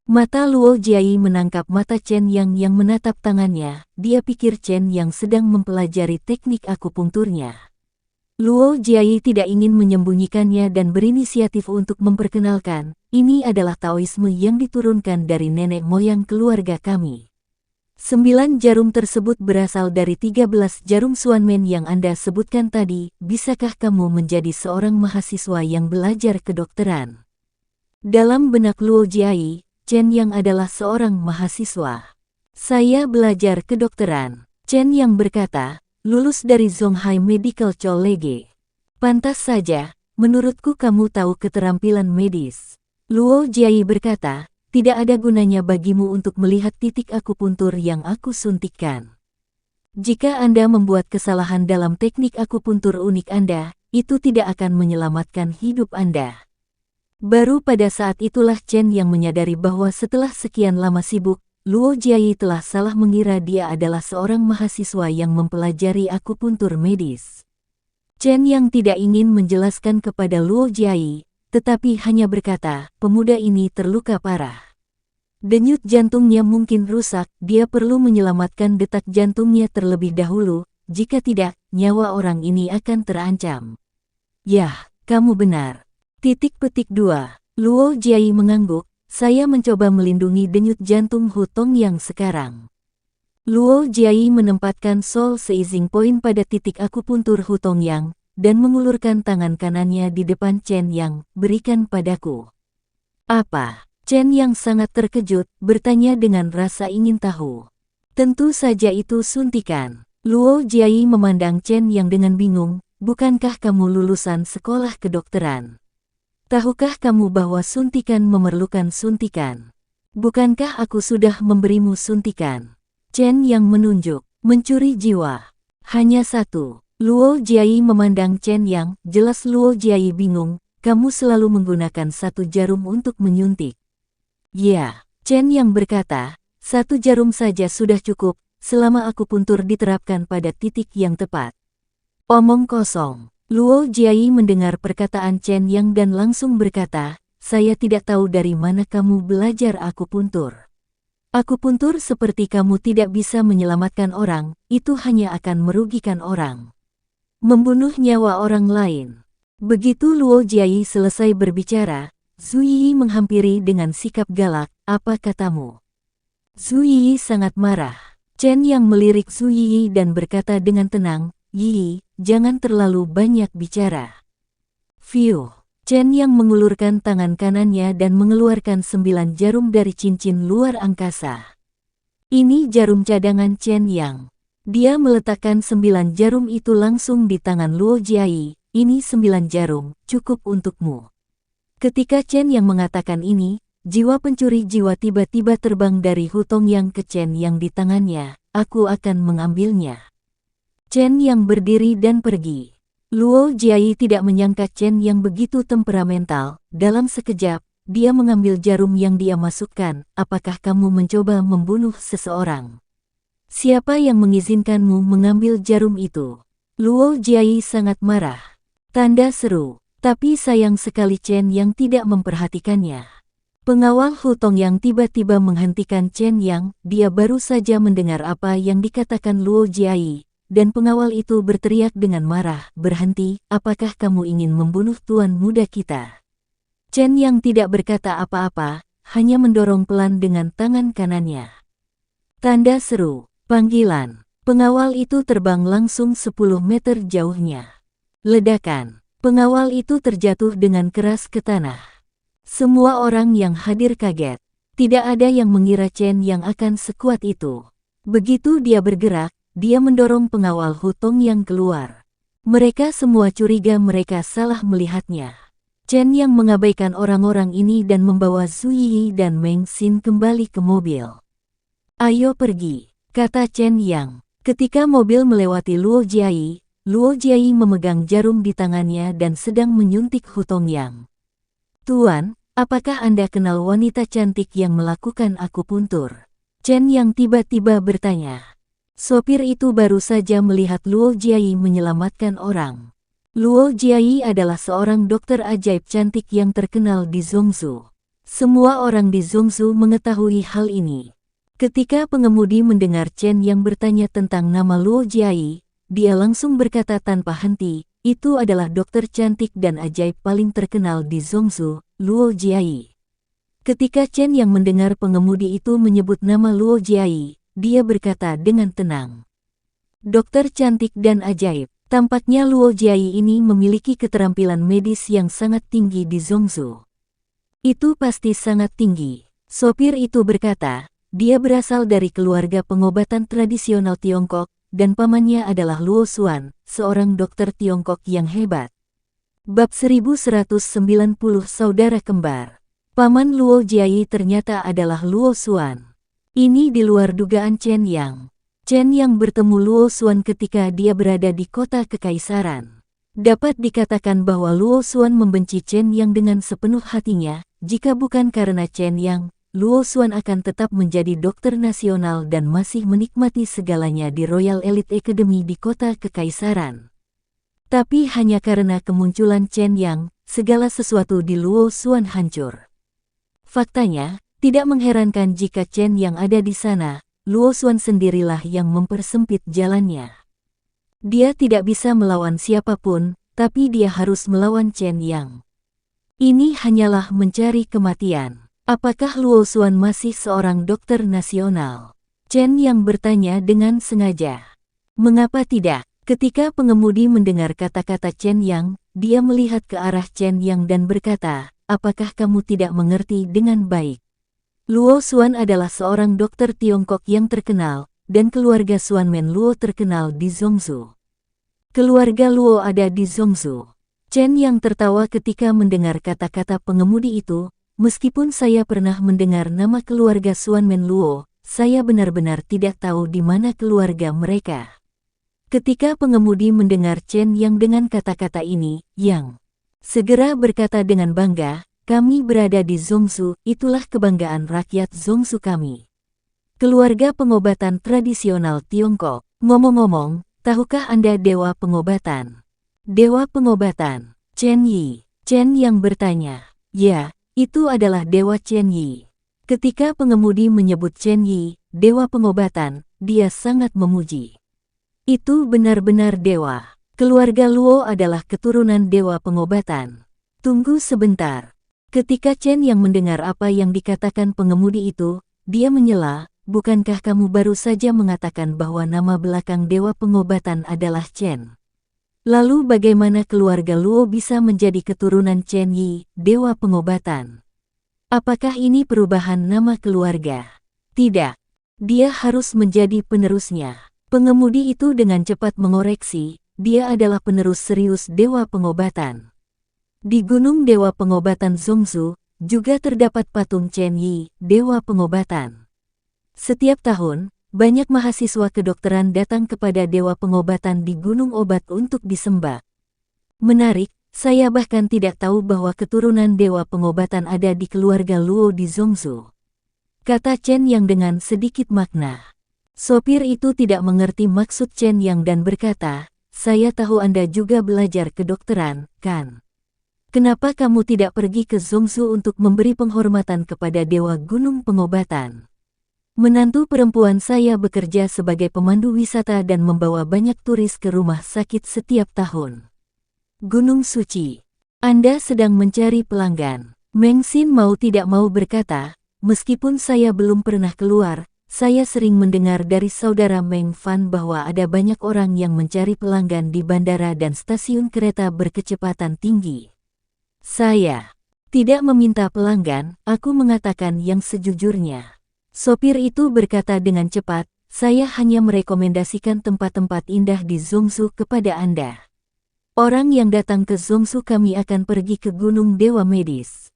Mata Luo Jiayi menangkap mata Chen Yang menatap tangannya, dia pikir Chen Yang sedang mempelajari teknik akupunkturnya. Luo Jiayi tidak ingin menyembunyikannya dan berinisiatif untuk memperkenalkan, ini adalah Taoisme yang diturunkan dari nenek moyang keluarga kami. 9 jarum tersebut berasal dari 13 jarum Xuanmen yang Anda sebutkan tadi. Bisakah kamu menjadi seorang mahasiswa yang belajar kedokteran? Dalam benak Luo Jiayi, Chen Yang adalah seorang mahasiswa. Saya belajar kedokteran. Chen Yang berkata, lulus dari Zonghai Medical College. Pantas saja, menurutku kamu tahu keterampilan medis. Luo Jiayi berkata, tidak ada gunanya bagimu untuk melihat titik akupuntur yang aku suntikkan. Jika Anda membuat kesalahan dalam teknik akupuntur unik Anda, itu tidak akan menyelamatkan hidup Anda. Baru pada saat itulah Chen yang menyadari bahwa setelah sekian lama sibuk, Luo Jiayi telah salah mengira dia adalah seorang mahasiswa yang mempelajari akupuntur medis. Chen yang tidak ingin menjelaskan kepada Luo Jiayi, tetapi hanya berkata, pemuda ini terluka parah. Denyut jantungnya mungkin rusak, dia perlu menyelamatkan detak jantungnya terlebih dahulu, jika tidak, nyawa orang ini akan terancam. Yah, kamu benar. Petik 2. Luo Jiayi mengangguk. Saya mencoba melindungi denyut jantung Hu Tongyang sekarang. Luo Jiayi menempatkan Soul Seizing Point pada titik akupuntur Hu Tongyang, dan mengulurkan tangan kanannya di depan Chen Yang, berikan padaku. Apa? Chen Yang sangat terkejut, bertanya dengan rasa ingin tahu. Tentu saja itu suntikan. Luo Jiayi memandang Chen Yang dengan bingung, bukankah kamu lulusan sekolah kedokteran? Tahukah kamu bahwa suntikan memerlukan suntikan? Bukankah aku sudah memberimu suntikan? Chen Yang menunjuk, mencuri jiwa. Hanya satu. Luo Jiayi memandang Chen Yang, jelas Luo Jiayi bingung, kamu selalu menggunakan satu jarum untuk menyuntik. Ya, Chen Yang berkata, satu jarum saja sudah cukup, selama akupuntur diterapkan pada titik yang tepat. Omong kosong. Luo Jiayi mendengar perkataan Chen Yang dan langsung berkata, saya tidak tahu dari mana kamu belajar akupuntur. Akupuntur seperti kamu tidak bisa menyelamatkan orang, itu hanya akan merugikan orang. Membunuh nyawa orang lain. Begitu Luo Jiayi selesai berbicara, Zhu Yi menghampiri dengan sikap galak, apa katamu? Zhu Yi sangat marah. Chen Yang melirik Zhu Yi dan berkata dengan tenang, Yi, jangan terlalu banyak bicara. Fiuh. Chen Yang mengulurkan tangan kanannya dan mengeluarkan 9 jarum dari cincin luar angkasa. Ini jarum cadangan Chen Yang. Dia meletakkan 9 jarum itu langsung di tangan Luo Jiayi. Ini 9 jarum, cukup untukmu. Ketika Chen Yang mengatakan ini, jiwa pencuri jiwa tiba-tiba terbang dari Hutong Yang ke Chen Yang di tangannya. Aku akan mengambilnya. Chen Yang berdiri dan pergi. Luo Jiayi tidak menyangka Chen Yang begitu temperamental. Dalam sekejap, dia mengambil jarum yang dia masukkan. Apakah kamu mencoba membunuh seseorang? Siapa yang mengizinkanmu mengambil jarum itu? Luo Jiayi sangat marah. Tanda seru. Tapi sayang sekali Chen Yang tidak memperhatikannya. Pengawal Hutong Yang tiba-tiba menghentikan Chen Yang. Dia baru saja mendengar apa yang dikatakan Luo Jiayi. Dan pengawal itu berteriak dengan marah, "Berhenti, apakah kamu ingin membunuh tuan muda kita?" Chen Yang tidak berkata apa-apa, hanya mendorong pelan dengan tangan kanannya. Tanda seru, panggilan. Pengawal itu terbang langsung 10 meter jauhnya. Ledakan. Pengawal itu terjatuh dengan keras ke tanah. Semua orang yang hadir kaget. Tidak ada yang mengira Chen Yang akan sekuat itu. Begitu dia bergerak, dia mendorong pengawal Hutong Yang keluar. Mereka semua curiga mereka salah melihatnya. Chen Yang mengabaikan orang-orang ini dan membawa Zhu Yi dan Meng Xin kembali ke mobil. "Ayo pergi," kata Chen Yang. Ketika mobil melewati Luo Jiayi memegang jarum di tangannya dan sedang menyuntik Hutong Yang. "Tuan, apakah Anda kenal wanita cantik yang melakukan akupuntur?" Chen Yang tiba-tiba bertanya. Sopir itu baru saja melihat Luo Jiayi menyelamatkan orang. Luo Jiayi adalah seorang dokter ajaib cantik yang terkenal di Zhongzhou. Semua orang di Zhongzhou mengetahui hal ini. Ketika pengemudi mendengar Chen Yang bertanya tentang nama Luo Jiayi, dia langsung berkata tanpa henti, "Itu adalah dokter cantik dan ajaib paling terkenal di Zhongzhou, Luo Jiayi." Ketika Chen Yang mendengar pengemudi itu menyebut nama Luo Jiayi, dia berkata dengan tenang, "Dokter cantik dan ajaib." Tampaknya Luo Jiayi ini memiliki keterampilan medis yang sangat tinggi di Zhongzhou. Itu pasti sangat tinggi. Sopir itu berkata, dia berasal dari keluarga pengobatan tradisional Tiongkok, dan pamannya adalah Luo Xuan, seorang dokter Tiongkok yang hebat. Bab 1190 Saudara Kembar. Paman Luo Jiayi ternyata adalah Luo Xuan. Ini di luar dugaan Chen Yang. Chen Yang bertemu Luo Xuan ketika dia berada di kota kekaisaran. Dapat dikatakan bahwa Luo Xuan membenci Chen Yang dengan sepenuh hatinya. Jika bukan karena Chen Yang, Luo Xuan akan tetap menjadi dokter nasional dan masih menikmati segalanya di Royal Elite Academy di kota kekaisaran. Tapi hanya karena kemunculan Chen Yang, segala sesuatu di Luo Xuan hancur. Faktanya, tidak mengherankan jika Chen Yang ada di sana. Luo Xuan sendirilah yang mempersempit jalannya. Dia tidak bisa melawan siapapun, tapi dia harus melawan Chen Yang. Ini hanyalah mencari kematian. Apakah Luo Xuan masih seorang dokter nasional? Chen Yang bertanya dengan sengaja. Mengapa tidak? Ketika pengemudi mendengar kata-kata Chen Yang, dia melihat ke arah Chen Yang dan berkata, "Apakah kamu tidak mengerti dengan baik? Luo Xuan adalah seorang dokter Tiongkok yang terkenal, dan keluarga Xuanmen Luo terkenal di Zhongzhou. Keluarga Luo ada di Zhongzhou." Chen Yang tertawa ketika mendengar kata-kata pengemudi itu. "Meskipun saya pernah mendengar nama keluarga Xuanmen Luo, saya benar-benar tidak tahu di mana keluarga mereka." Ketika pengemudi mendengar Chen Yang dengan kata-kata ini, Yang segera berkata dengan bangga, "Kami berada di Zhongzhou, itulah kebanggaan rakyat Zhongzhou kami. Keluarga pengobatan tradisional Tiongkok. Ngomong-ngomong, tahukah Anda dewa pengobatan?" "Dewa pengobatan?" Chen Yi. Chen Yang bertanya. "Ya, itu adalah dewa Chen Yi." Ketika pengemudi menyebut Chen Yi, dewa pengobatan, dia sangat memuji. "Itu benar-benar dewa. Keluarga Luo adalah keturunan dewa pengobatan." "Tunggu sebentar." Ketika Chen Yang mendengar apa yang dikatakan pengemudi itu, dia menyela, "Bukankah kamu baru saja mengatakan bahwa nama belakang dewa pengobatan adalah Chen?" Lalu bagaimana keluarga Luo bisa menjadi keturunan Chen Yi, dewa pengobatan? Apakah ini perubahan nama keluarga? Tidak. Dia harus menjadi penerusnya. Pengemudi itu dengan cepat mengoreksi, dia adalah penerus serius dewa pengobatan. Di Gunung Dewa Pengobatan Zongzu, juga terdapat patung Chen Yi, dewa pengobatan. Setiap tahun, banyak mahasiswa kedokteran datang kepada dewa pengobatan di Gunung Obat untuk disembah. Menarik, saya bahkan tidak tahu bahwa keturunan dewa pengobatan ada di keluarga Luo di Zongzu. Kata Chen Yang dengan sedikit makna. Sopir itu tidak mengerti maksud Chen Yang dan berkata, saya tahu Anda juga belajar kedokteran, kan? Kenapa kamu tidak pergi ke Zongzu untuk memberi penghormatan kepada dewa gunung pengobatan? Menantu perempuan saya bekerja sebagai pemandu wisata dan membawa banyak turis ke rumah sakit setiap tahun. Gunung Suci. Anda sedang mencari pelanggan. Meng Xin mau tidak mau berkata, meskipun saya belum pernah keluar, saya sering mendengar dari saudara Meng Fan bahwa ada banyak orang yang mencari pelanggan di bandara dan stasiun kereta berkecepatan tinggi. Saya tidak meminta pelanggan, aku mengatakan yang sejujurnya. Sopir itu berkata dengan cepat, saya hanya merekomendasikan tempat-tempat indah di Zongzu kepada Anda. Orang yang datang ke Zongzu kami akan pergi ke Gunung Dewa Medis.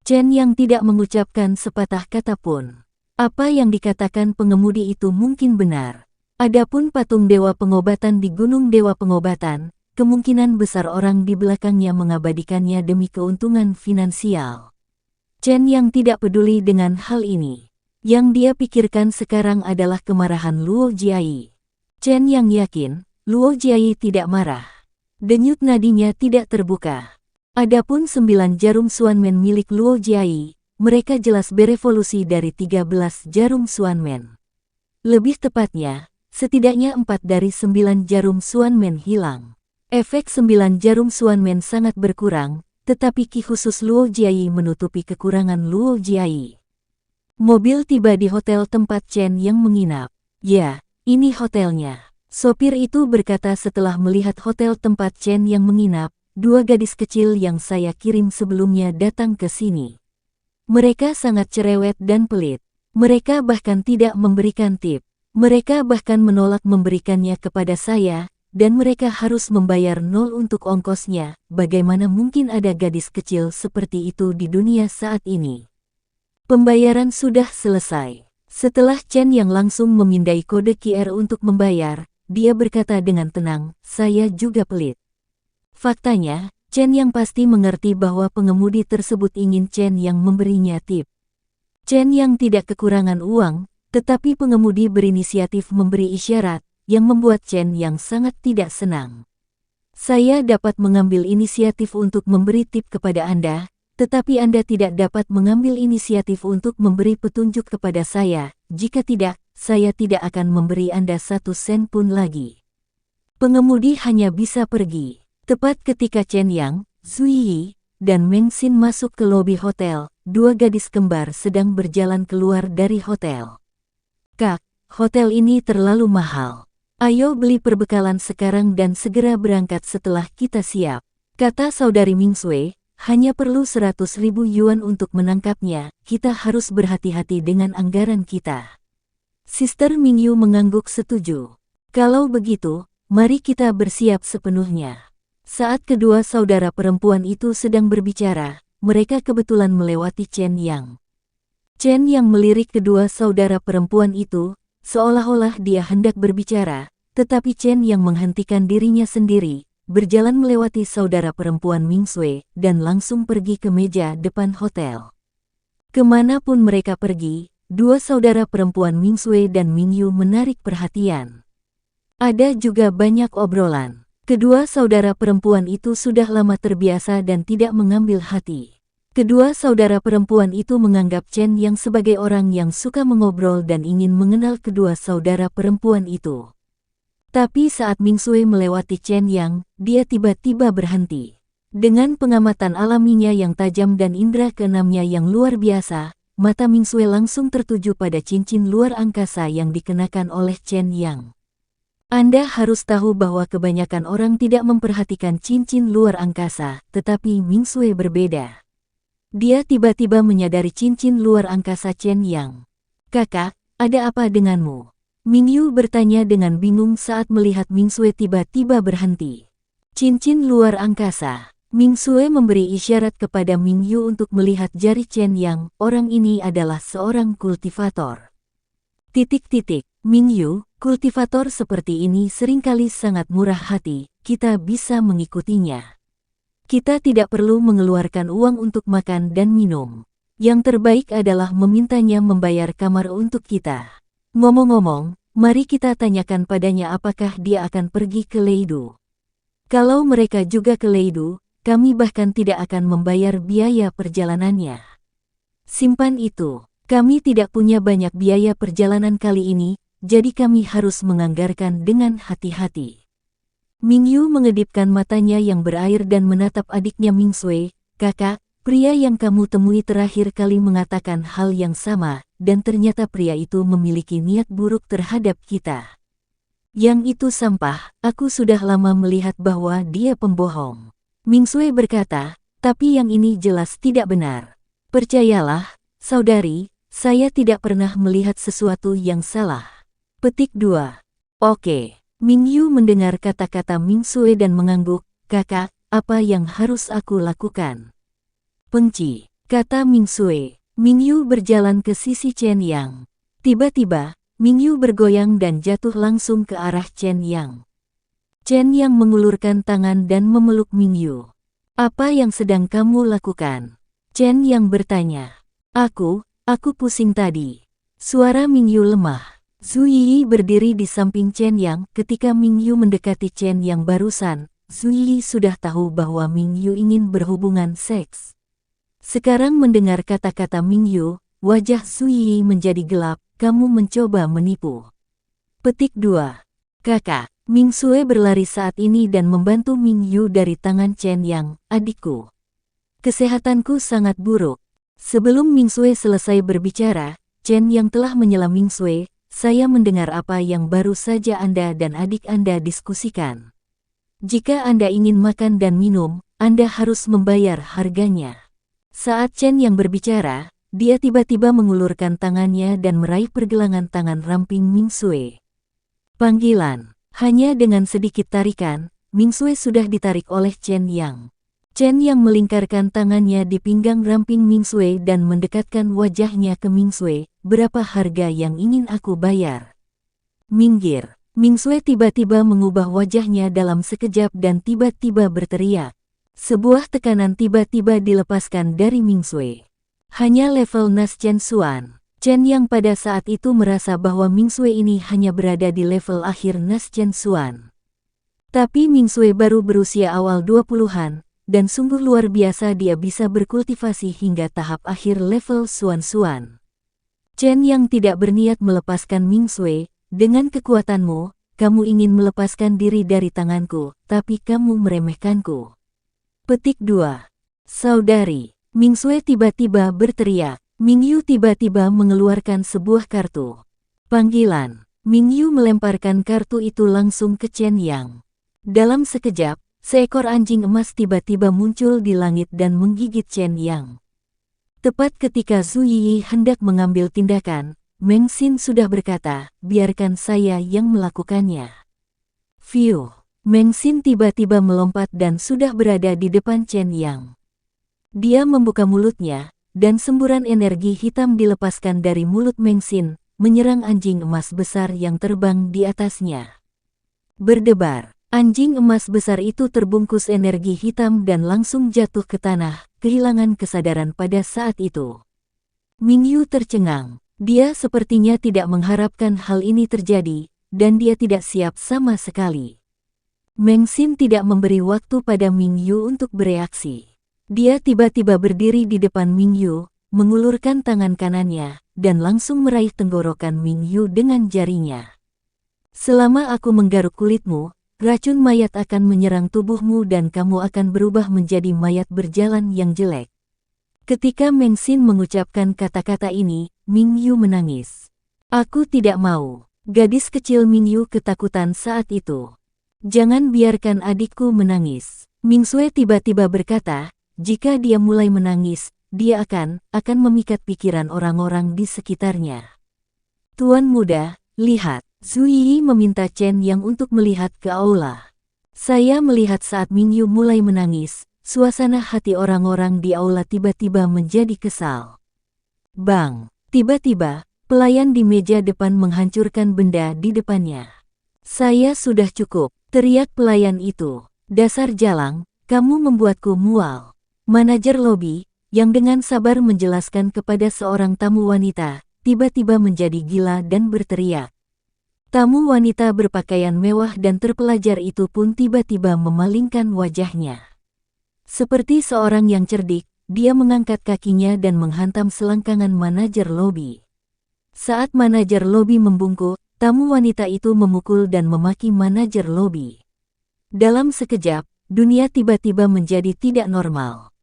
Chen yang tidak mengucapkan sepatah kata pun. Apa yang dikatakan pengemudi itu mungkin benar. Adapun patung Dewa Pengobatan di Gunung Dewa Pengobatan, kemungkinan besar orang di belakangnya mengabadikannya demi keuntungan finansial. Chen yang tidak peduli dengan hal ini. Yang dia pikirkan sekarang adalah kemarahan Luo Jiayi. Chen yang yakin, Luo Jiayi tidak marah. Denyut nadinya tidak terbuka. Adapun 9 jarum Xuanmen milik Luo Jiayi, mereka jelas berevolusi dari 13 jarum Xuanmen. Lebih tepatnya, setidaknya 4 dari 9 jarum Xuanmen hilang. Efek 9 jarum Xuanmen sangat berkurang, tetapi ki khusus Luo Jiayi menutupi kekurangan Luo Jiayi. Mobil tiba di hotel tempat Chen yang menginap. Ya, ini hotelnya. Sopir itu berkata setelah melihat hotel tempat Chen yang menginap, 2 gadis kecil yang saya kirim sebelumnya datang ke sini. Mereka sangat cerewet dan pelit. Mereka bahkan tidak memberikan tip. Mereka bahkan menolak memberikannya kepada saya, dan mereka harus membayar 0 untuk ongkosnya. Bagaimana mungkin ada gadis kecil seperti itu di dunia saat ini? Pembayaran sudah selesai. Setelah Chen yang langsung memindai kode QR untuk membayar, dia berkata dengan tenang, saya juga pelit. Faktanya, Chen yang pasti mengerti bahwa pengemudi tersebut ingin Chen yang memberinya tip. Chen yang tidak kekurangan uang, tetapi pengemudi berinisiatif memberi isyarat, yang membuat Chen yang sangat tidak senang. Saya dapat mengambil inisiatif untuk memberi tip kepada Anda, tetapi Anda tidak dapat mengambil inisiatif untuk memberi petunjuk kepada saya, jika tidak, saya tidak akan memberi Anda 1 sen pun lagi. Pengemudi hanya bisa pergi. Tepat ketika Chen Yang, Zui Yi, dan Meng Xin masuk ke lobi hotel, 2 gadis kembar sedang berjalan keluar dari hotel. Kak, hotel ini terlalu mahal. Ayo beli perbekalan sekarang dan segera berangkat setelah kita siap. Kata saudari Ming Sui, hanya perlu 100.000 yuan untuk menangkapnya, kita harus berhati-hati dengan anggaran kita. Sister Mingyu mengangguk setuju. Kalau begitu, mari kita bersiap sepenuhnya. Saat kedua saudara perempuan itu sedang berbicara, mereka kebetulan melewati Chen Yang. Chen Yang melirik kedua saudara perempuan itu, seolah-olah dia hendak berbicara, tetapi Chen Yang menghentikan dirinya sendiri, berjalan melewati saudara perempuan Ming Sui, dan langsung pergi ke meja depan hotel. Kemanapun mereka pergi, 2 saudara perempuan Ming Sui dan Ming Yu menarik perhatian. Ada juga banyak obrolan. Kedua saudara perempuan itu sudah lama terbiasa dan tidak mengambil hati. Kedua saudara perempuan itu menganggap Chen Yang sebagai orang yang suka mengobrol dan ingin mengenal kedua saudara perempuan itu. Tapi saat Ming Sui melewati Chen Yang, dia tiba-tiba berhenti. Dengan pengamatan alaminya yang tajam dan indera keenamnya yang luar biasa, mata Ming Sui langsung tertuju pada cincin luar angkasa yang dikenakan oleh Chen Yang. Anda harus tahu bahwa kebanyakan orang tidak memperhatikan cincin luar angkasa, tetapi Ming Shui berbeda. Dia tiba-tiba menyadari cincin luar angkasa Chen Yang. Kakak, ada apa denganmu? Ming Yu bertanya dengan bingung saat melihat Ming Shui tiba-tiba berhenti. Cincin luar angkasa. Ming Shui memberi isyarat kepada Ming Yu untuk melihat jari Chen Yang. Orang ini adalah seorang kultivator. Ming Yu, kultivator seperti ini seringkali sangat murah hati, kita bisa mengikutinya. Kita tidak perlu mengeluarkan uang untuk makan dan minum. Yang terbaik adalah memintanya membayar kamar untuk kita. Ngomong-ngomong, mari kita tanyakan padanya apakah dia akan pergi ke Leidu. Kalau mereka juga ke Leidu, kami bahkan tidak akan membayar biaya perjalanannya. Simpan itu, kami tidak punya banyak biaya perjalanan kali ini, jadi kami harus menganggarkan dengan hati-hati. Ming Yu mengedipkan matanya yang berair dan menatap adiknya Ming Shui. Kakak, pria yang kamu temui terakhir kali mengatakan hal yang sama, dan ternyata pria itu memiliki niat buruk terhadap kita. Yang itu sampah, aku sudah lama melihat bahwa dia pembohong. Ming Shui berkata, tapi yang ini jelas tidak benar. Percayalah, saudari, saya tidak pernah melihat sesuatu yang salah. Petik 2. Oke. Ming Yu mendengar kata-kata Ming Shui dan mengangguk. Kakak, apa yang harus aku lakukan? Pengci, kata Ming Shui. Ming Yu berjalan ke sisi Chen Yang. Tiba-tiba, Ming Yu bergoyang dan jatuh langsung ke arah Chen Yang. Chen Yang mengulurkan tangan dan memeluk Ming Yu. Apa yang sedang kamu lakukan? Chen Yang bertanya. Aku pusing tadi. Suara Ming Yu lemah. Zhu Yi berdiri di samping Chen Yang. Ketika Ming Yu mendekati Chen Yang barusan, Zhu Yi sudah tahu bahwa Ming Yu ingin berhubungan seks. Sekarang mendengar kata-kata Ming Yu, wajah Zhu Yi menjadi gelap. Kamu mencoba menipu. Petik 2. Kakak, Ming Shui berlari saat ini dan membantu Ming Yu dari tangan Chen Yang. Adikku, kesehatanku sangat buruk. Sebelum Ming Shui selesai berbicara, Chen Yang telah menyela Ming Shui. Saya mendengar apa yang baru saja Anda dan adik Anda diskusikan. Jika Anda ingin makan dan minum, Anda harus membayar harganya. Saat Chen Yang berbicara, dia tiba-tiba mengulurkan tangannya dan meraih pergelangan tangan ramping Ming Shui. Panggilan. Hanya dengan sedikit tarikan, Ming Shui sudah ditarik oleh Chen Yang. Chen Yang melingkarkan tangannya di pinggang ramping Ming Shui dan mendekatkan wajahnya ke Ming Shui. Berapa harga yang ingin aku bayar? Minggir. Ming Shui tiba-tiba mengubah wajahnya dalam sekejap dan tiba-tiba berteriak. Sebuah tekanan tiba-tiba dilepaskan dari Ming Shui. Hanya level Nas Chen Xuan. Chen Yang pada saat itu merasa bahwa Ming Shui ini hanya berada di level akhir Nas Chen Xuan. Tapi Ming Shui baru berusia awal 20-an, dan sungguh luar biasa dia bisa berkultivasi hingga tahap akhir level Xuan. Chen Yang tidak berniat melepaskan Ming Shui. Dengan kekuatanmu, kamu ingin melepaskan diri dari tanganku, tapi kamu meremehkanku. Petik 2. Saudari, Ming Shui tiba-tiba berteriak. Ming Yu tiba-tiba mengeluarkan sebuah kartu. Panggilan. Ming Yu melemparkan kartu itu langsung ke Chen Yang. Dalam sekejap, seekor anjing emas tiba-tiba muncul di langit dan menggigit Chen Yang. Tepat ketika Zhu Yi hendak mengambil tindakan, Meng Xin sudah berkata, biarkan saya yang melakukannya. Fiu. Meng Xin tiba-tiba melompat dan sudah berada di depan Chen Yang. Dia membuka mulutnya, dan semburan energi hitam dilepaskan dari mulut Meng Xin, menyerang anjing emas besar yang terbang di atasnya. Berdebar. Anjing emas besar itu terbungkus energi hitam dan langsung jatuh ke tanah, kehilangan kesadaran pada saat itu. Ming Yu tercengang. Dia sepertinya tidak mengharapkan hal ini terjadi, dan dia tidak siap sama sekali. Meng Xin tidak memberi waktu pada Ming Yu untuk bereaksi. Dia tiba-tiba berdiri di depan Ming Yu, mengulurkan tangan kanannya, dan langsung meraih tenggorokan Ming Yu dengan jarinya. Selama aku menggaruk kulitmu, racun mayat akan menyerang tubuhmu dan kamu akan berubah menjadi mayat berjalan yang jelek. Ketika Meng Xin mengucapkan kata-kata ini, Ming Yu menangis. Aku tidak mau. Gadis kecil Mingyu ketakutan saat itu. Jangan biarkan adikku menangis. Mingsue tiba-tiba berkata, jika dia mulai menangis, dia akan memikat pikiran orang-orang di sekitarnya. Tuan muda, lihat. Zhu Yi meminta Chen Yang untuk melihat ke aula. Saya melihat saat Mingyu mulai menangis, suasana hati orang-orang di aula tiba-tiba menjadi kesal. Bang! Tiba-tiba, pelayan di meja depan menghancurkan benda di depannya. Saya sudah cukup, teriak pelayan itu. Dasar jalang, kamu membuatku mual. Manajer lobi, yang dengan sabar menjelaskan kepada seorang tamu wanita, tiba-tiba menjadi gila dan berteriak. Tamu wanita berpakaian mewah dan terpelajar itu pun tiba-tiba memalingkan wajahnya. Seperti seorang yang cerdik, dia mengangkat kakinya dan menghantam selangkangan manajer lobi. Saat manajer lobi membungkuk, tamu wanita itu memukul dan memaki manajer lobi. Dalam sekejap, dunia tiba-tiba menjadi tidak normal.